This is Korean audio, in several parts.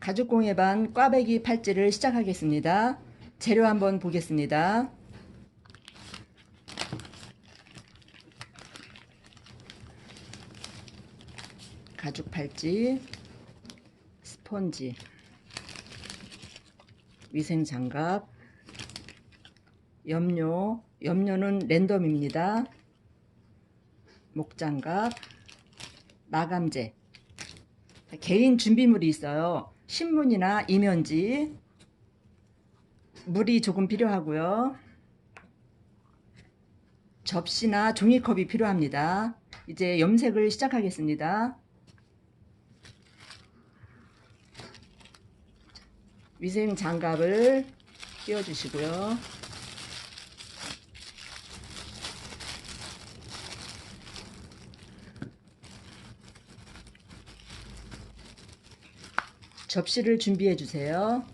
가죽공예반 꽈배기 팔찌를 시작하겠습니다. 재료 한번 보겠습니다. 가죽 팔찌, 스펀지, 위생 장갑, 염료는 랜덤입니다. 목장갑, 마감재, 개인 준비물이 있어요. 신문이나 이면지, 물이 조금 필요하고요. 접시나 종이컵이 필요합니다. 이제 염색을 시작하겠습니다. 위생 장갑을 끼워주시고요. 접시를 준비해 주세요.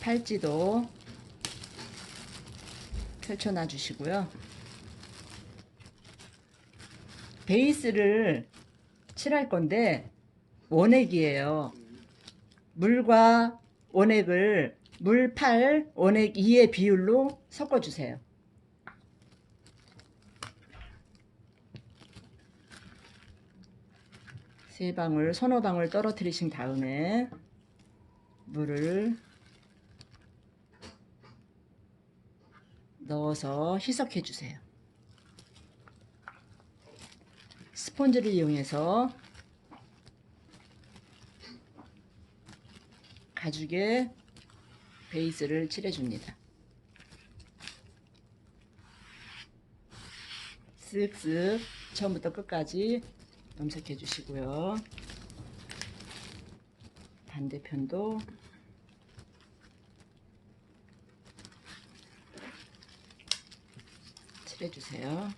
팔찌도 펼쳐놔 주시고요. 베이스를 칠할 건데 원액이에요. 물과 원액을 물 8, 원액 2의 비율로 섞어주세요. 세 방울, 서너 방울 떨어뜨리신 다음에 물을 넣어서 희석해 주세요. 스펀지를 이용해서 가죽에 베이스를 칠해줍니다. 쓱쓱 처음부터 끝까지 염색해 주시고요. 반대편도 칠해주세요.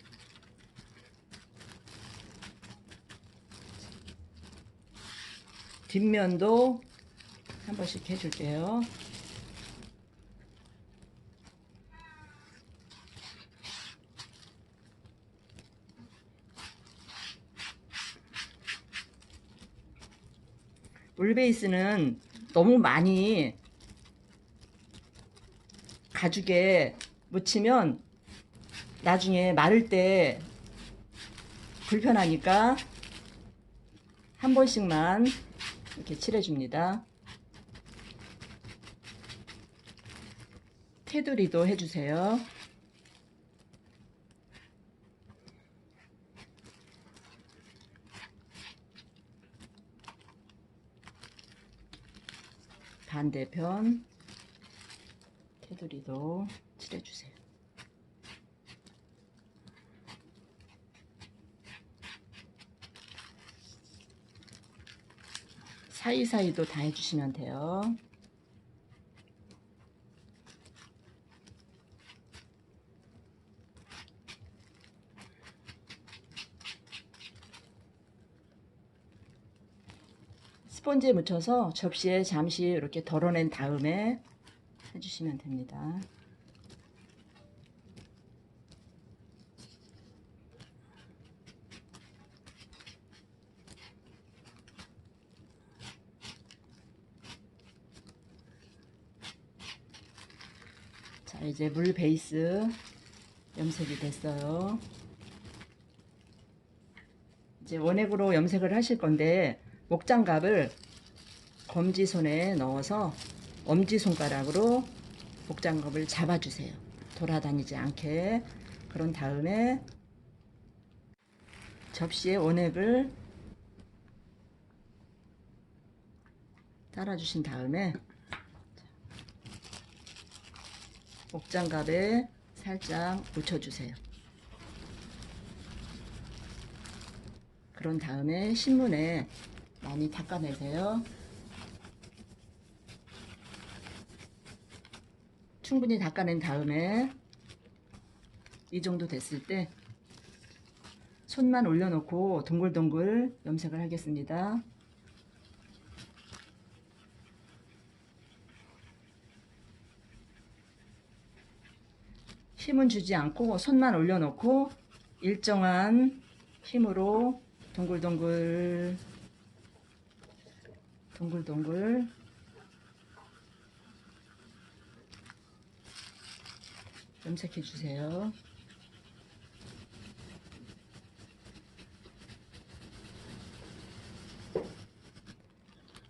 뒷면도 한 번씩 해줄게요. 물 베이스는 너무 많이 가죽에 묻히면 나중에 마를 때 불편하니까 한 번씩만 이렇게 칠해줍니다. 테두리도 해주세요. 반대편 테두리도 칠해주세요. 사이사이도 다 해주시면 돼요. 스펀지에 묻혀서 접시에 잠시 이렇게 덜어낸 다음에 해주시면 됩니다. 자, 이제 물 베이스 염색이 됐어요. 이제 원액으로 염색을 하실 건데 목장갑을 검지손에 넣어서 엄지손가락으로 목장갑을 잡아주세요. 돌아다니지 않게. 그런 다음에 접시에 원액을 따라주신 다음에 목장갑에 살짝 묻혀주세요. 그런 다음에 신문에 많이 닦아내세요. 충분히 닦아낸 다음에 이 정도 됐을 때 손만 올려놓고 동글동글 염색을 하겠습니다. 힘은 주지 않고 손만 올려놓고 일정한 힘으로 동글동글 동글동글 염색해 주세요.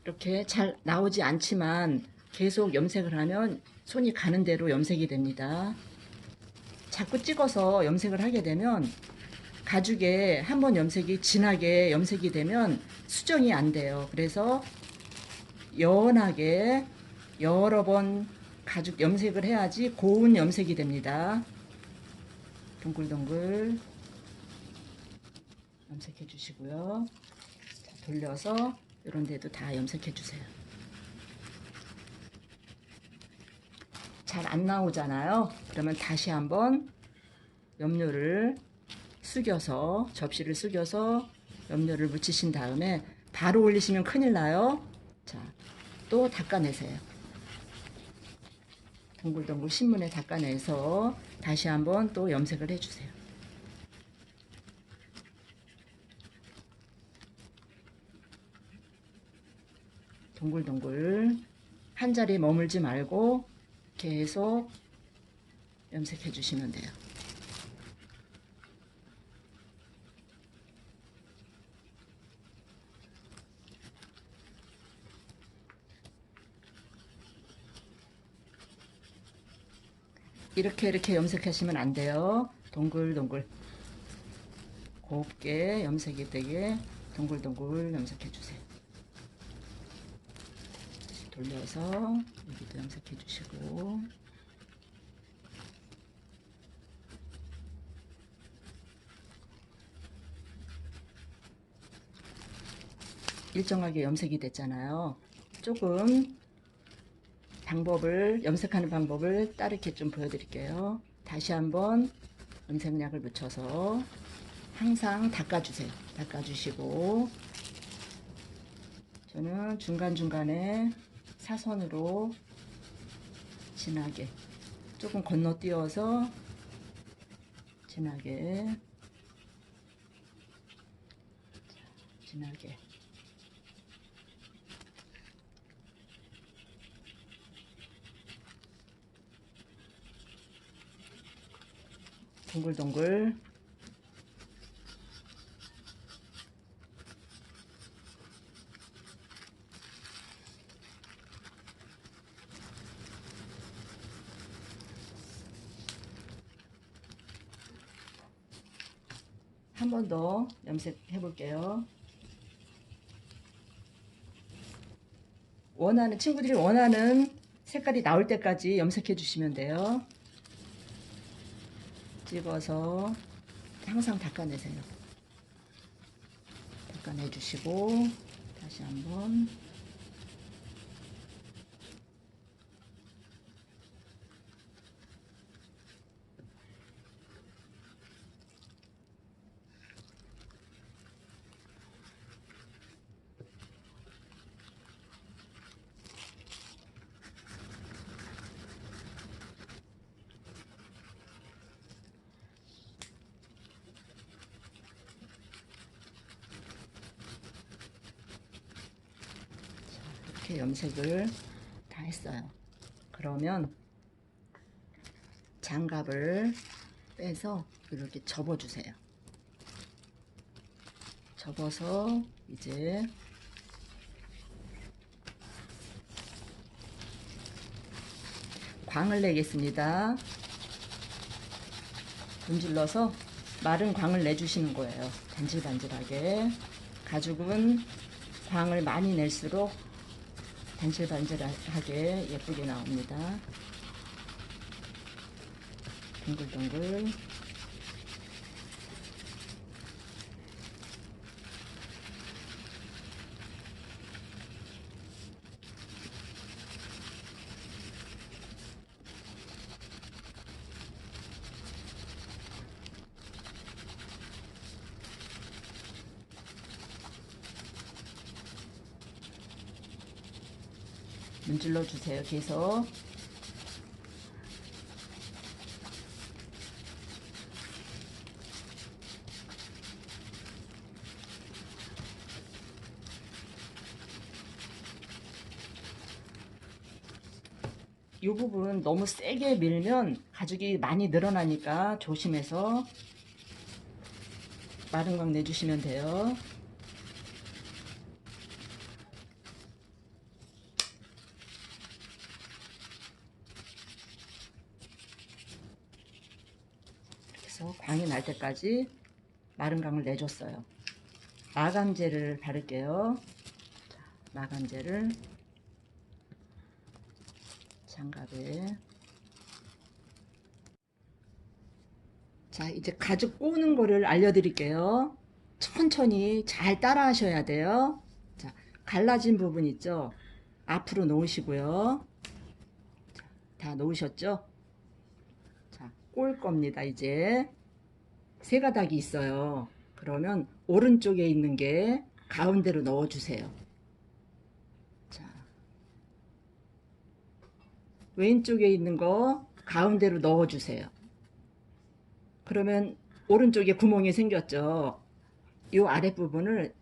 이렇게 잘 나오지 않지만 계속 염색을 하면 손이 가는 대로 염색이 됩니다. 자꾸 찍어서 염색을 하게 되면 가죽에 한번 염색이 진하게 염색이 되면 수정이 안 돼요. 그래서 연하게 여러 번 가죽 염색을 해야지 고운 염색이 됩니다. 동글동글 염색해 주시고요. 자, 돌려서 이런 데도 다 염색해 주세요. 잘 안 나오잖아요. 그러면 다시 한번 염료를 숙여서, 접시를 숙여서 염료를 묻히신 다음에 바로 올리시면 큰일 나요. 자, 또 닦아내세요. 동글동글 신문에 닦아내서 다시 한번 또 염색을 해주세요. 동글동글 한 자리에 머물지 말고 계속 염색해 주시면 돼요. 이렇게 염색하시면 안 돼요. 동글동글 곱게 염색이 되게 동글동글 염색해 주세요. 다시 돌려서 여기도 염색해 주시고, 일정하게 염색이 됐잖아요. 조금 염색하는 방법을 따르게 좀 보여드릴게요. 다시 한번 염색약을 묻혀서 항상 닦아주세요. 닦아주시고, 저는 중간중간에 사선으로 진하게 조금 건너뛰어서 진하게 동글동글 한 번 더 염색해 볼게요. 친구들이 원하는 색깔이 나올 때까지 염색해 주시면 돼요. 찍어서 항상 닦아내세요. 닦아내 주시고, 다시 한번 이렇게 염색을 다 했어요. 그러면 장갑을 빼서 이렇게 접어주세요. 접어서 이제 광을 내겠습니다. 문질러서 마른 광을 내주시는 거예요. 반질반질하게. 가죽은 광을 많이 낼수록 반질반질하게 예쁘게 나옵니다. 동글동글 문질러 주세요. 계속 이 부분 너무 세게 밀면 가죽이 많이 늘어나니까 조심해서 마른 광 내주시면 돼요. 그래서 광이 날 때까지 마른 광을 내줬어요. 마감제를 바를게요. 자, 마감제를 장갑에. 자, 이제 가죽 꼬는 거를 알려드릴게요. 천천히 잘 따라 하셔야 돼요. 자, 갈라진 부분 있죠? 앞으로 놓으시고요. 자, 다 놓으셨죠? 자, 꼴 겁니다. 이제 세 가닥이 있어요. 그러면 오른쪽에 있는 게 가운데로 넣어주세요. 자, 왼쪽에 있는 거 가운데로 넣어주세요. 그러면 오른쪽에 구멍이 생겼죠. 이 아랫부분을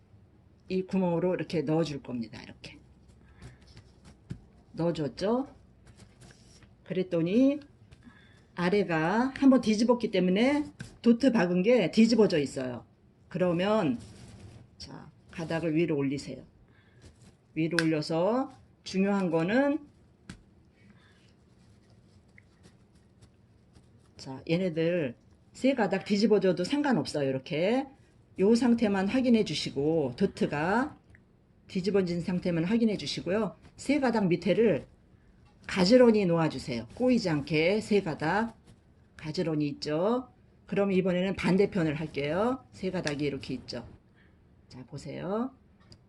이 구멍으로 이렇게 넣어줄 겁니다. 이렇게 넣어줬죠. 그랬더니 아래가 한번 뒤집었기 때문에 도트 박은 게 뒤집어져 있어요. 그러면 자, 가닥을 위로 올리세요. 위로 올려서 중요한 거는 자, 얘네들 세 가닥 뒤집어져도 상관없어요. 이렇게 요 상태만 확인해 주시고 도트가 뒤집어진 상태만 확인해 주시고요. 세 가닥 밑에를 가지런히 놓아주세요. 꼬이지 않게 세 가닥 가지런히 있죠. 그럼 이번에는 반대편을 할게요. 세 가닥이 이렇게 있죠. 자, 보세요.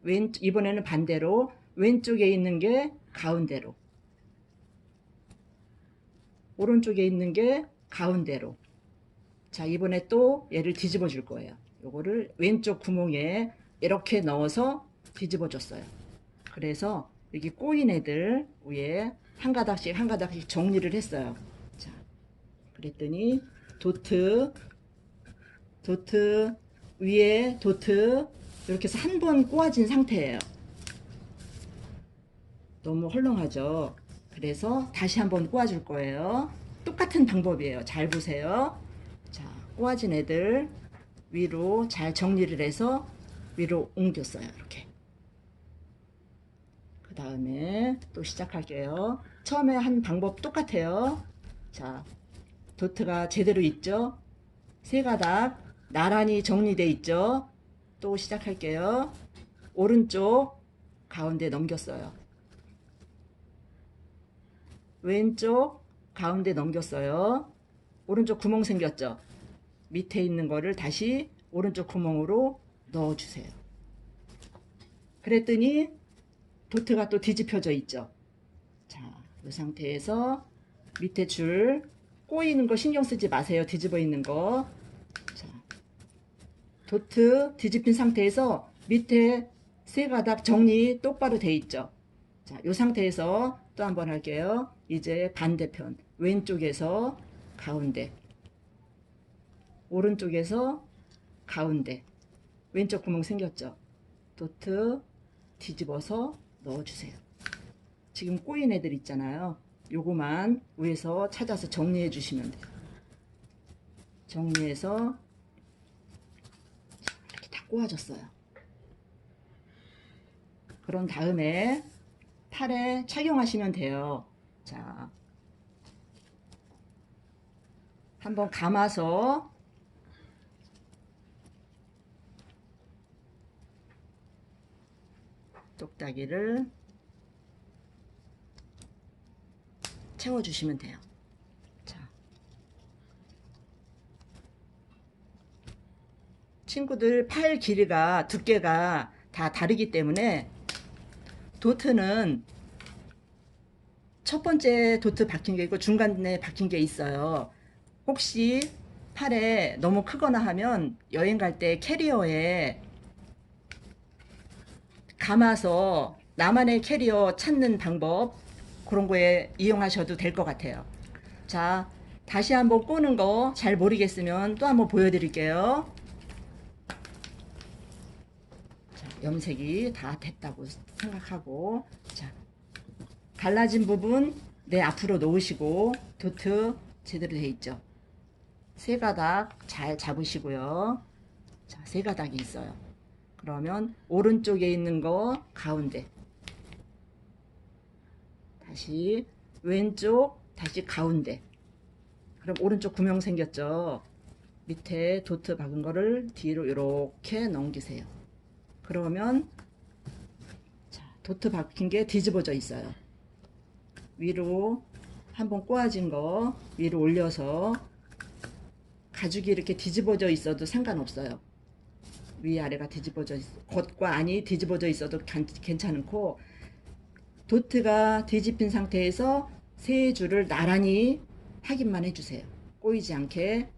이번에는 반대로 왼쪽에 있는 게 가운데로, 오른쪽에 있는 게 가운데로. 자, 이번에 또 얘를 뒤집어 줄 거예요. 요거를 왼쪽 구멍에 이렇게 넣어서 뒤집어 줬어요. 그래서 여기 꼬인 애들 위에 한 가닥씩 한 가닥씩 정리를 했어요. 자, 그랬더니 도트 위에 도트 이렇게 해서 한 번 꼬아진 상태예요. 너무 헐렁하죠. 그래서 다시 한번 꼬아줄 거예요. 똑같은 방법이에요. 잘 보세요. 자, 꼬아진 애들 위로 잘 정리를 해서 위로 옮겼어요. 이렇게. 그 다음에 또 시작할게요. 처음에 한 방법 똑같아요. 자, 도트가 제대로 있죠? 세 가닥 나란히 정리돼 있죠? 또 시작할게요. 오른쪽 가운데 넘겼어요. 왼쪽 가운데 넘겼어요. 오른쪽 구멍 생겼죠? 밑에 있는 거를 다시 오른쪽 구멍으로 넣어주세요. 그랬더니 도트가 또 뒤집혀져 있죠? 자, 이 상태에서 밑에 줄 꼬이는 거 신경 쓰지 마세요. 뒤집어 있는 거. 자, 도트 뒤집힌 상태에서 밑에 세 가닥 정리 똑바로 돼 있죠? 자, 이 상태에서 또 한번 할게요. 이제 반대편 왼쪽에서 가운데, 오른쪽에서 가운데, 왼쪽 구멍 생겼죠? 도트 뒤집어서 넣어주세요. 지금 꼬인 애들 있잖아요. 요거만 위에서 찾아서 정리해 주시면 돼요. 정리해서 이렇게 다 꼬아졌어요. 그런 다음에 팔에 착용하시면 돼요. 자, 한번 감아서 똑딱이를 채워주시면 돼요. 자, 친구들 팔 길이가 두께가 다 다르기 때문에 도트는 첫 번째 도트 박힌 게 있고 중간에 박힌 게 있어요. 혹시 팔에 너무 크거나 하면 여행 갈 때 캐리어에 감아서 나만의 캐리어 찾는 방법, 그런 거에 이용하셔도 될 것 같아요. 자, 다시 한번 꼬는 거 잘 모르겠으면 또 한번 보여드릴게요. 자, 염색이 다 됐다고 생각하고, 자, 갈라진 부분 내 앞으로 놓으시고 도트 제대로 돼 있죠. 세 가닥 잘 잡으시고요. 자, 세 가닥이 있어요. 그러면 오른쪽에 있는 거 가운데, 다시 왼쪽, 다시 가운데. 그럼 오른쪽 구멍 생겼죠. 밑에 도트 박은 거를 뒤로 이렇게 넘기세요. 그러면 자, 도트 박힌 게 뒤집어져 있어요. 위로 한번 꼬아진 거 위로 올려서, 가죽이 이렇게 뒤집어져 있어도 상관없어요. 위아래가 뒤집어져 겉과 안이 뒤집어져 있어도 괜찮고, 도트가 뒤집힌 상태에서 세 줄을 나란히 확인만 해주세요. 꼬이지 않게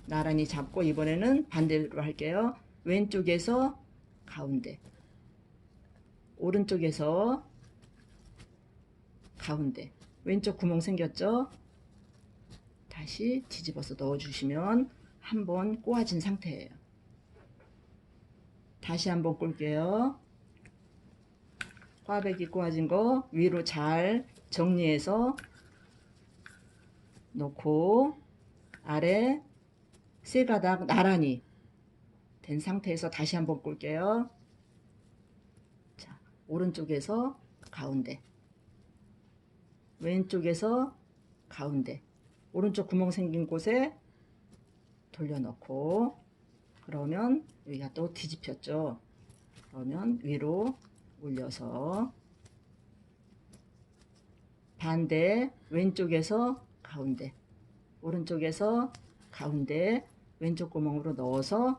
나란히 잡고, 이번에는 반대로 할게요. 왼쪽에서 가운데, 오른쪽에서 가운데. 왼쪽 구멍 생겼죠? 다시 뒤집어서 넣어주시면 한번 꼬아진 상태예요. 다시 한번 꼴게요. 꽈배기 꼬아진 거 위로 잘 정리해서 놓고, 아래 세 가닥 나란히 된 상태에서 다시 한번 꼴게요. 자, 오른쪽에서 가운데, 왼쪽에서 가운데, 오른쪽 구멍 생긴 곳에 돌려놓고, 그러면 여기가 또 뒤집혔죠. 그러면 위로 올려서 반대, 왼쪽에서 가운데, 오른쪽에서 가운데, 왼쪽 구멍으로 넣어서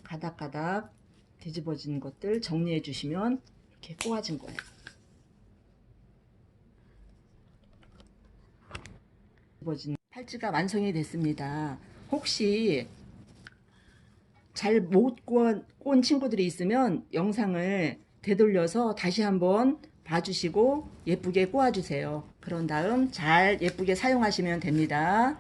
가닥가닥 뒤집어진 것들 정리해 주시면 이렇게 꼬아진 거예요. 뒤집어진 팔찌가 완성이 됐습니다. 혹시 잘 못 꼬은 친구들이 있으면 영상을 되돌려서 다시 한번 봐주시고 예쁘게 꼬아주세요. 그런 다음 잘 예쁘게 사용하시면 됩니다.